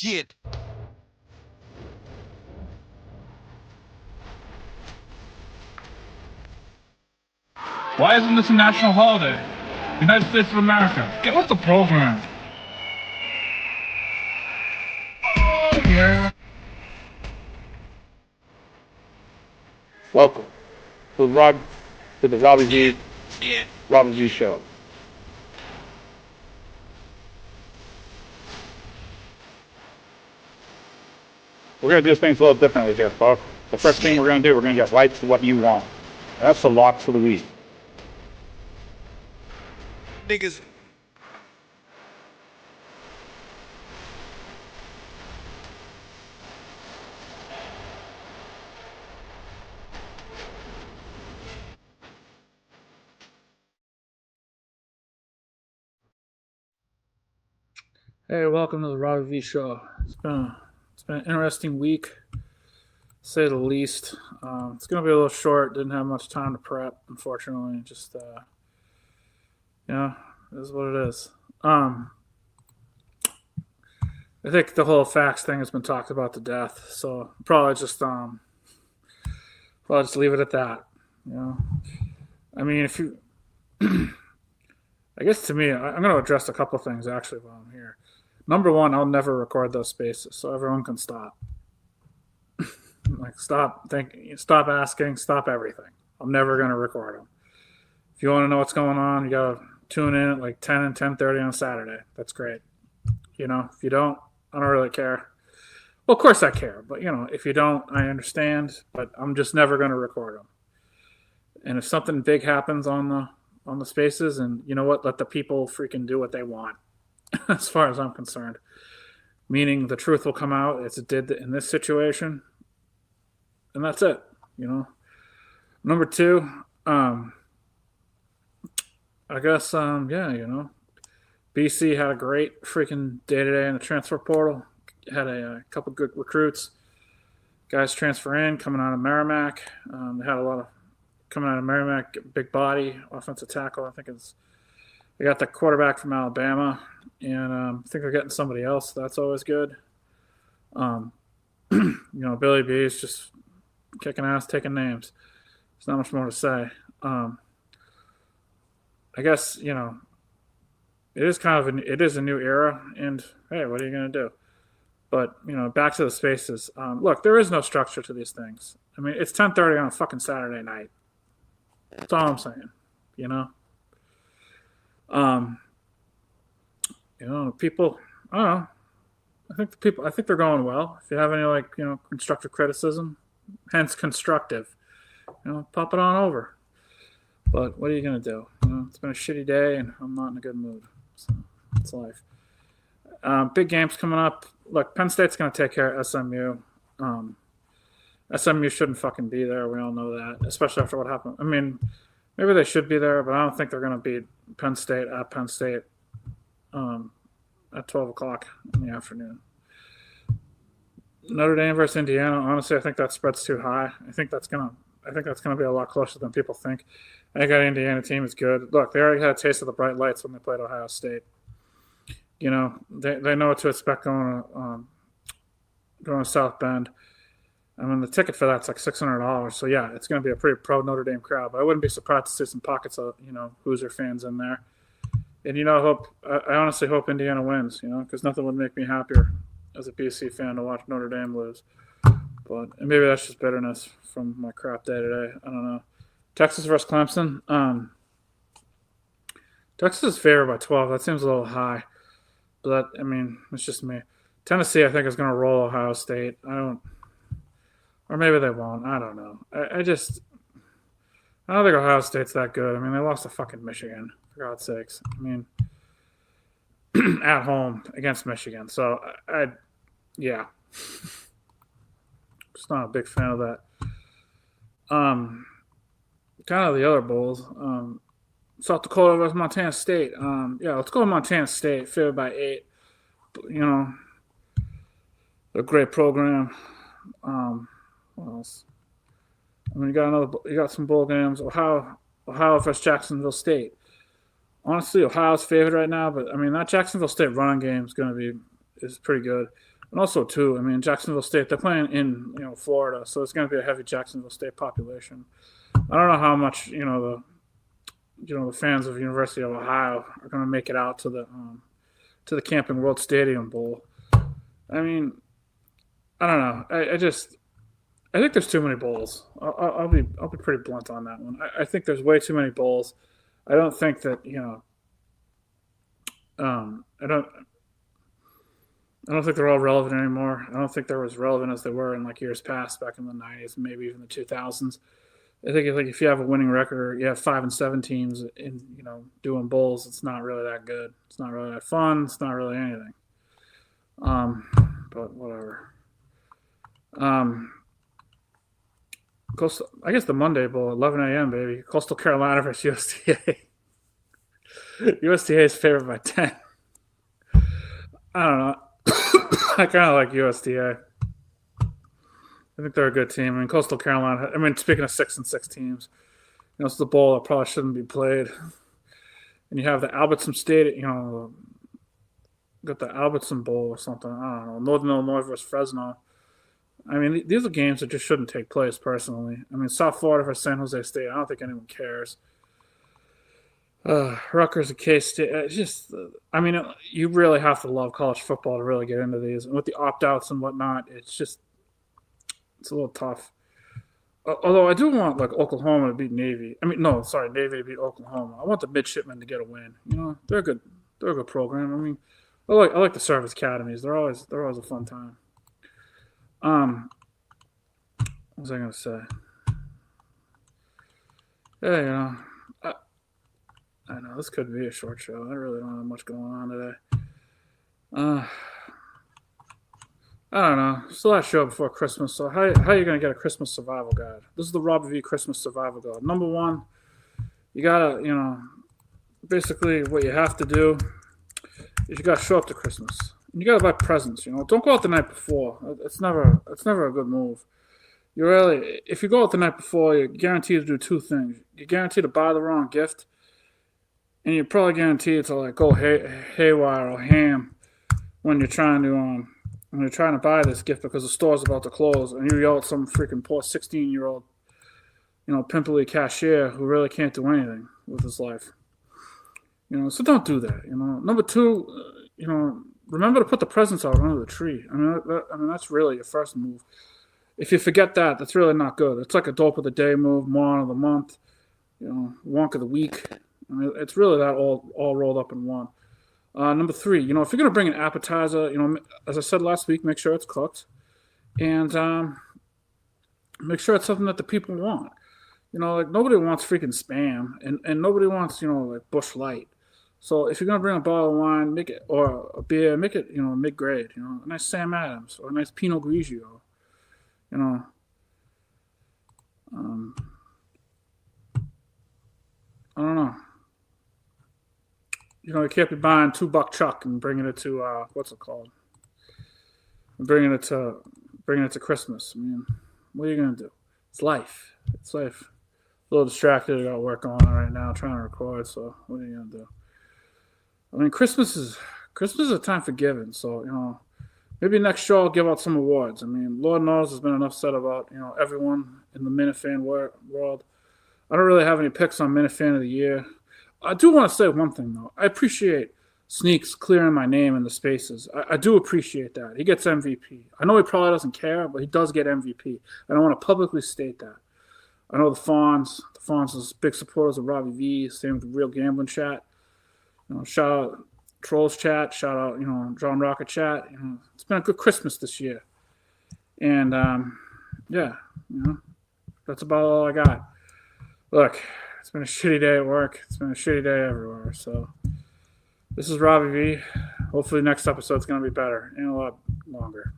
shit. Why isn't this a national holiday? United States of America. Get with the program. Oh, yeah. Welcome to the Robbie Z show. We're gonna do things a little differently here, folks. The first thing we're gonna do, we're gonna get right to what you want. That's the lock for the week. Niggas. Hey, welcome to the Robbie V show. It's been an interesting week, to say the least. It's gonna be a little short. Didn't have much time to prep, unfortunately. Just it is what it is. I think the whole fax thing has been talked about to death, so probably just leave it at that. I mean, if you, I guess to me, I'm going to address a couple things actually while I'm here. Number one, I'll never record those spaces, so everyone can stop. Stop thinking, stop asking, stop everything. I'm never going to record them. If you want to know what's going on, you got to tune in at like 10 and 10:30 on Saturday. That's great. If you don't, I don't really care. Well, of course I care, but if you don't, I understand. But I'm just never going to record them. And if something big happens on the spaces, and you know what, let the people freaking do what they want. As far as I'm concerned, meaning the truth will come out as it did in this situation, and that's it. Number two, I guess, BC had a great freaking day today in the transfer portal. Had a couple good recruits, guys transfer in coming out of Merrimack. They had a lot of coming out of Merrimack, big body offensive tackle. I think they got the quarterback from Alabama, and I think they're getting somebody else. So that's always good. Billy B is just kicking ass, taking names. There's not much more to say. I guess it is it is a new era, and hey, what are you gonna do? But back to the spaces. Look, there is no structure to these things. I mean, it's 10:30 on a fucking Saturday night. That's all I'm saying. People. I don't know. I think they're going well. If you have any constructive criticism, hence constructive, pop it on over. But what are you gonna do? It's been a shitty day, and I'm not in a good mood. So it's life. Big games coming up. Look, Penn State's gonna take care of SMU. SMU shouldn't fucking be there. We all know that, especially after what happened. I mean, maybe they should be there, but I don't think they're gonna beat Penn State at Penn State at 12 o'clock in the afternoon. Notre Dame versus Indiana. Honestly, I think that spread's too high. I think that's gonna be a lot closer than people think. I think that Indiana team is good. Look, they already had a taste of the bright lights when they played Ohio State. They know what to expect going to South Bend. I mean, the ticket for that's like $600. So yeah, it's going to be a pretty pro Notre Dame crowd. But I wouldn't be surprised to see some pockets of Hoosier fans in there. And I honestly hope Indiana wins. Because nothing would make me happier as a BC fan to watch Notre Dame lose. And maybe that's just bitterness from my crap day today. I don't know. Texas versus Clemson. Texas is favored by 12. That seems a little high. But it's just me. Tennessee, I think, is going to roll Ohio State. Or maybe they won't. I don't know. I don't think Ohio State's that good. I mean, they lost to fucking Michigan, for God's sakes. At home against Michigan. So, yeah. Just not a big fan of that. Kind of the other bowls. South Dakota versus Montana State. Let's go with Montana State, favored by 8. They're a great program. What else? You got some bowl games. Ohio versus Jacksonville State. Honestly, Ohio's favored right now, but that Jacksonville State running game is pretty good. And also, too, I mean, Jacksonville State, they're playing in, Florida, so it's going to be a heavy Jacksonville State population. I don't know how much, the fans of University of Ohio are going to make it out to the Camping World Stadium Bowl. I mean, I don't know. I think there's too many bowls. I'll be pretty blunt on that one. I think there's way too many bowls. I don't think that I don't think they're all relevant anymore. I don't think they're as relevant as they were in like years past, back in the '90s, maybe even the 2000s. I think if you have a winning record, or you have 5 and 7 teams in doing bowls, it's not really that good. It's not really that fun. It's not really anything. But whatever. I guess the Monday Bowl, 11 a.m. baby. Coastal Carolina versus USTA. USTA is favored by 10. I don't know. I kind of like USDA. I think they're a good team. I mean, Coastal Carolina. I mean, speaking of 6 and 6 teams, it's the bowl that probably shouldn't be played. And you have the Albertson State. Got the Albertson Bowl or something. I don't know. Northern Illinois versus Fresno. I mean, these are games that just shouldn't take place. Personally, I mean, South Florida versus San Jose State. I don't think anyone cares. Rutgers and K-State. It's just, I mean, you really have to love college football to really get into these. And with the opt-outs and whatnot, it's a little tough. Although I do want, like, Oklahoma to beat Navy. I mean, no, sorry, Navy to beat Oklahoma. I want the midshipmen to get a win. They're a good program. I mean, I like the service academies. They're always a fun time. What was I going to say? Yeah, I know this could be a short show. I really don't have much going on today. I don't know. It's the last show before Christmas, so how are you going to get a Christmas survival guide? This is the Robbie V Christmas survival guide. Number one, you got to, basically what you have to do is you got to show up to Christmas. And you got to buy presents, Don't go out the night before. It's never a good move. If you go out the night before, you're guaranteed to do two things. You're guaranteed to buy the wrong gift, and you're probably guaranteed to go haywire or ham when you're trying to buy this gift because the store's about to close, and you yell at some freaking poor 16-year-old, pimply cashier who really can't do anything with his life. So don't do that. Number two, remember to put the presents out under the tree. I mean that's really your first move. If you forget that, that's really not good. It's like a dope of the day move, moron of the month, wonk of the week. I mean, it's really that all rolled up in one. Number three, if you're going to bring an appetizer, as I said last week, make sure it's cooked. And make sure it's something that the people want. Nobody wants freaking Spam. And nobody wants, Busch Light. So if you're going to bring a bottle of wine, or a beer, make it, mid-grade. A nice Sam Adams or a nice Pinot Grigio. I don't know. You can't be buying $2 Chuck and bringing it to what's it called? Bringing it to Christmas. I mean, what are you gonna do? It's life. A little distracted. I got work going on right now, trying to record. So what are you gonna do? I mean, Christmas is a time for giving. So maybe next show I'll give out some awards. I mean, Lord knows there's been enough said about everyone in the Minifan world. I don't really have any picks on Minifan of the Year. I do want to say one thing, though. I appreciate Sneaks clearing my name in the spaces. I do appreciate that. He gets MVP. I know he probably doesn't care, but he does get MVP. And I want to publicly state that. I know the Fawns is big supporters of Robbie V. Same with the Real Gambling Chat. Shout out Trolls Chat. Shout out, John Rocket Chat. It's been a good Christmas this year. And, that's about all I got. Look, it's been a shitty day at work. It's been a shitty day everywhere. So this is Robbie V. Hopefully next episode's going to be better and a lot longer.